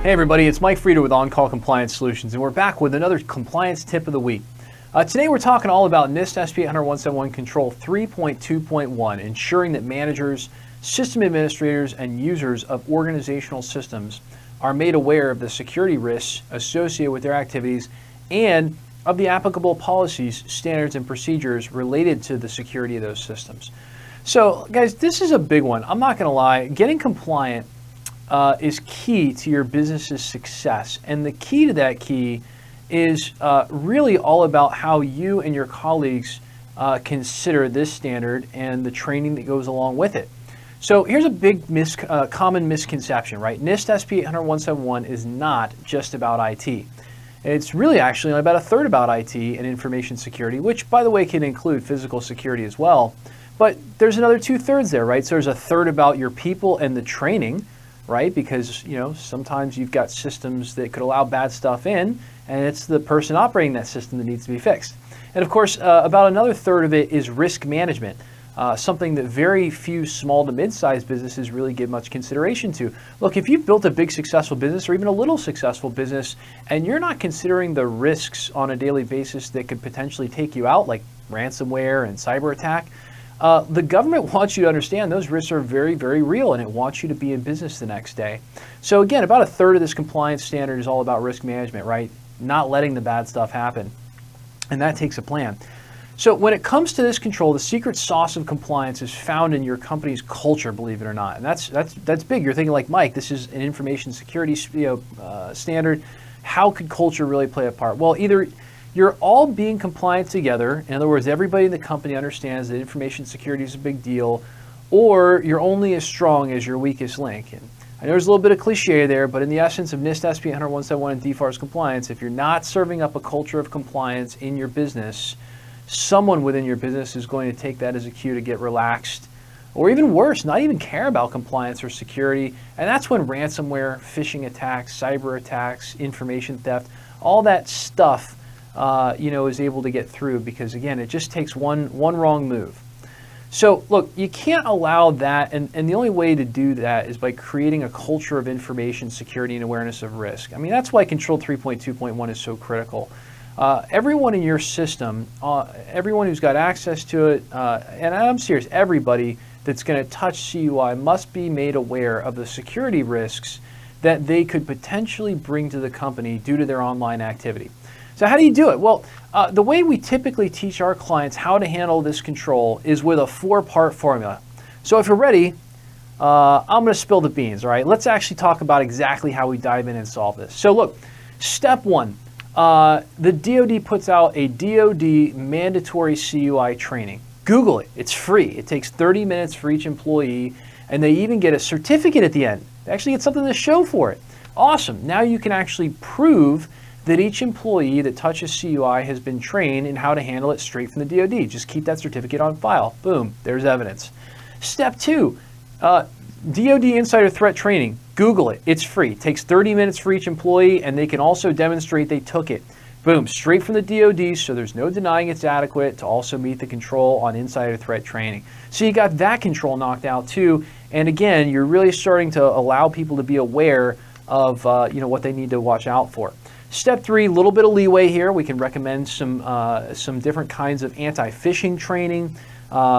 Hey everybody, it's Mike Frieder with On-Call Compliance Solutions, and we're back with another compliance tip of the week. Today we're talking all about NIST SP 800-171 Control 3.2.1, ensuring that managers, system administrators, and users of organizational systems are made aware of the security risks associated with their activities and of the applicable policies, standards, and procedures related to the security of those systems. So guys, this is a big one. I'm not going to lie, getting compliant is key to your business's success. And the key to that key is really all about how you and your colleagues consider this standard and the training that goes along with it. So here's a big common misconception, right? NIST SP 800-171 is not just about IT. It's really actually about a third about IT and information security, which by the way can include physical security as well. But there's another 2/3 there, right? So there's a third about your people and the training, right? Because, you know, sometimes you've got systems that could allow bad stuff in, and it's the person operating that system that needs to be fixed. And of course, about another third of it is risk management, something that very few small to mid-sized businesses really give much consideration to. Look, if you've built a big successful business or even a little successful business, and you're not considering the risks on a daily basis that could potentially take you out, like ransomware and cyber attack, the government wants you to understand those risks are very, very real, and it wants you to be in business the next day. So again, about a third of this compliance standard is all about risk management, right? Not letting the bad stuff happen. And that takes a plan. So when it comes to this control, the secret sauce of compliance is found in your company's culture, believe it or not. And that's big. You're thinking like, Mike, this is an information security standard. How could culture really play a part? Well, either you're all being compliant together. In other words, everybody in the company understands that information security is a big deal, or you're only as strong as your weakest link. And I know there's a little bit of cliche there, but in the essence of NIST SP 800-171 and DFARS compliance, if you're not serving up a culture of compliance in your business, someone within your business is going to take that as a cue to get relaxed, or even worse, not even care about compliance or security. And that's when ransomware, phishing attacks, cyber attacks, information theft, all that stuff is able to get through, because again, it just takes one wrong move. So look, you can't allow that, and the only way to do that is by creating a culture of information security and awareness of risk. I mean, that's why Control 3.2.1 is so critical. Everyone in your system, everyone who's got access to it, and I'm serious, everybody that's going to touch CUI must be made aware of the security risks that they could potentially bring to the company due to their online activity. So how do you do it? Well, the way we typically teach our clients how to handle this control is with a 4-part formula. So if you're ready, I'm going to spill the beans, all right? Let's actually talk about exactly how we dive in and solve this. So look, step 1, the DoD puts out a DoD mandatory CUI training. Google it. It's free. It takes 30 minutes for each employee, and they even get a certificate at the end. They actually get something to show for it. Awesome. Now you can actually prove that each employee that touches CUI has been trained in how to handle it straight from the DoD. Just keep that certificate on file. Boom, there's evidence. Step 2, DoD insider threat training. Google it. It's free. It takes 30 minutes for each employee, and they can also demonstrate they took it. Boom, straight from the DoD, so there's no denying it's adequate to also meet the control on insider threat training. So you got that control knocked out too, and again, you're really starting to allow people to be aware of what they need to watch out for. Step 3, a little bit of leeway here. We can recommend some different kinds of anti-phishing training.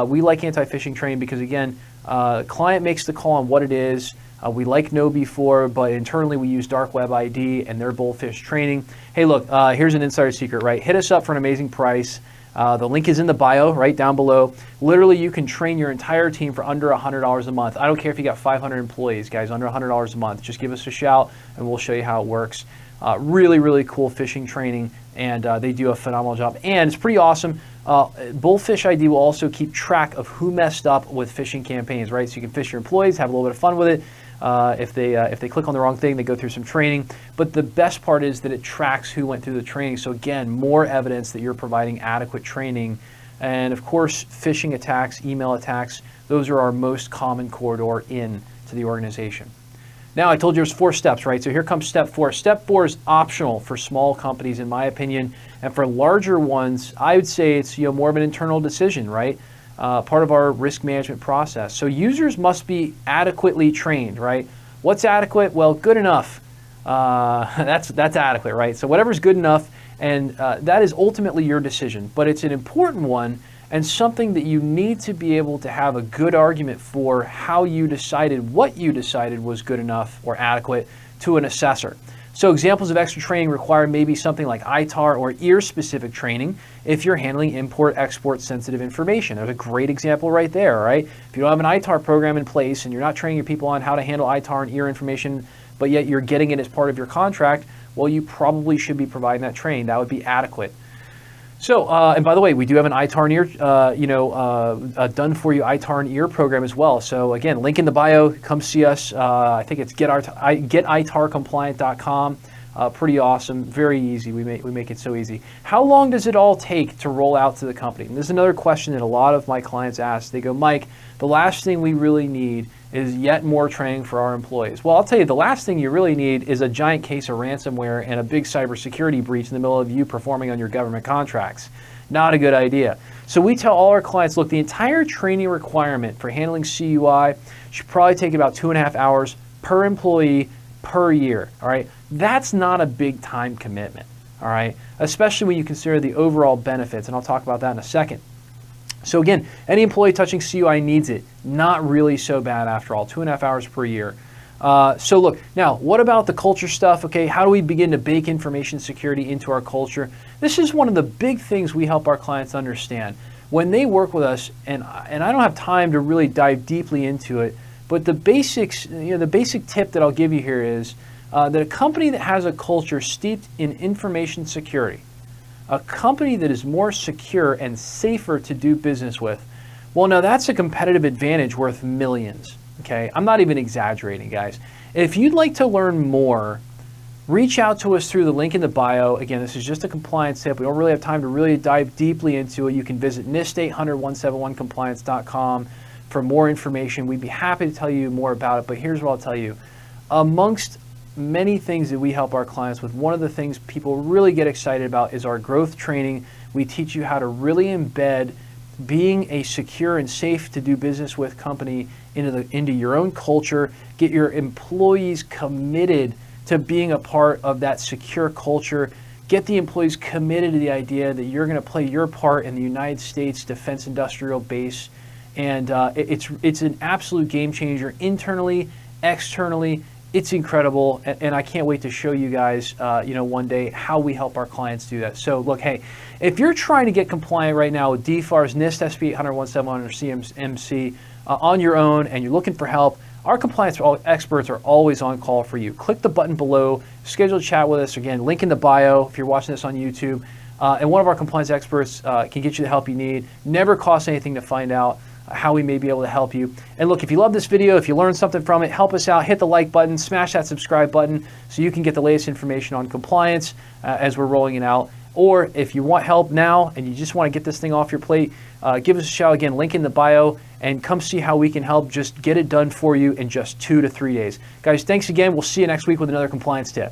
We like anti-phishing training because, again, client makes the call on what it is. We like Know Before, but internally we use Dark Web ID and their Bullfish training. Hey, look, here's an insider secret, right? Hit us up for an amazing price. The link is in the bio right down below. Literally, you can train your entire team for under $100 a month. I don't care if you got 500 employees, guys, under $100 a month. Just give us a shout and we'll show you how it works. Really, really cool phishing training, and they do a phenomenal job. And it's pretty awesome. Bullfish ID will also keep track of who messed up with phishing campaigns, right? So you can fish your employees, have a little bit of fun with it. If they click on the wrong thing, they go through some training. But the best part is that it tracks who went through the training. So again, more evidence that you're providing adequate training. And of course, phishing attacks, email attacks, those are our most common corridor in to the organization. Now, I told you there's 4 steps, right? So here comes step 4. Step 4 is optional for small companies, in my opinion. And for larger ones, I would say it's more of an internal decision, right? Part of our risk management process. So users must be adequately trained, right? What's adequate? Well, good enough. that's adequate, right? So whatever's good enough, and that is ultimately your decision. But it's an important one and something that you need to be able to have a good argument for how you decided what you decided was good enough or adequate to an assessor. So examples of extra training required may be something like ITAR or ear-specific training if you're handling import-export sensitive information. There's a great example right there, right? If you don't have an ITAR program in place and you're not training your people on how to handle ITAR and ear information, but yet you're getting it as part of your contract, well, you probably should be providing that training. That would be adequate. So, and by the way, we do have an ITAR and ear, done for you ITAR and ear program as well. So again, link in the bio, come see us. I think it's getitarcompliant.com. Pretty awesome, very easy. We make it so easy. How long does it all take to roll out to the company? And this is another question that a lot of my clients ask. They go, Mike, the last thing we really need is yet more training for our employees. Well, I'll tell you, the last thing you really need is a giant case of ransomware and a big cybersecurity breach in the middle of you performing on your government contracts. Not a good idea. So we tell all our clients, look, the entire training requirement for handling CUI should probably take about 2.5 hours per employee per year, all right? That's not a big time commitment, all right? Especially when you consider the overall benefits, and I'll talk about that in a second. So again, any employee touching CUI needs it. Not really so bad after all, 2.5 hours per year. So look, now what about the culture stuff? Okay, how do we begin to bake information security into our culture? This is one of the big things we help our clients understand. When they work with us, and I don't have time to really dive deeply into it, but the basics, the basic tip that I'll give you here is that a company that has a culture steeped in information security, a company that is more secure and safer to do business with, well, now that's a competitive advantage worth millions, okay? I'm not even exaggerating, guys. If you'd like to learn more, reach out to us through the link in the bio. Again, this is just a compliance tip. We don't really have time to really dive deeply into it. You can visit NIST 800-171compliance.com for more information. We'd be happy to tell you more about it, but here's what I'll tell you. Amongst many things that we help our clients with, one of the things people really get excited about is our growth training. We teach you how to really embed being a secure and safe to do business with company into your own culture, get your employees committed to being a part of that secure culture, get the employees committed to the idea that you're going to play your part in the United States defense industrial base. And it's an absolute game changer internally, externally. It's incredible, and I can't wait to show you guys, one day how we help our clients do that. So look, hey, if you're trying to get compliant right now with DFARS, NIST SP 800-171 or CMMC on your own, and you're looking for help, our compliance experts are always on call for you. Click the button below, schedule a chat with us. Again, link in the bio if you're watching this on YouTube, and one of our compliance experts can get you the help you need. Never costs anything to find out how we may be able to help you. And look, if you love this video, if you learned something from it, help us out, hit the like button, smash that subscribe button so you can get the latest information on compliance as we're rolling it out. Or if you want help now and you just want to get this thing off your plate, give us a shout. Again, link in the bio, and come see how we can help just get it done for you in just 2 to 3 days. Guys, thanks again. We'll see you next week with another compliance tip.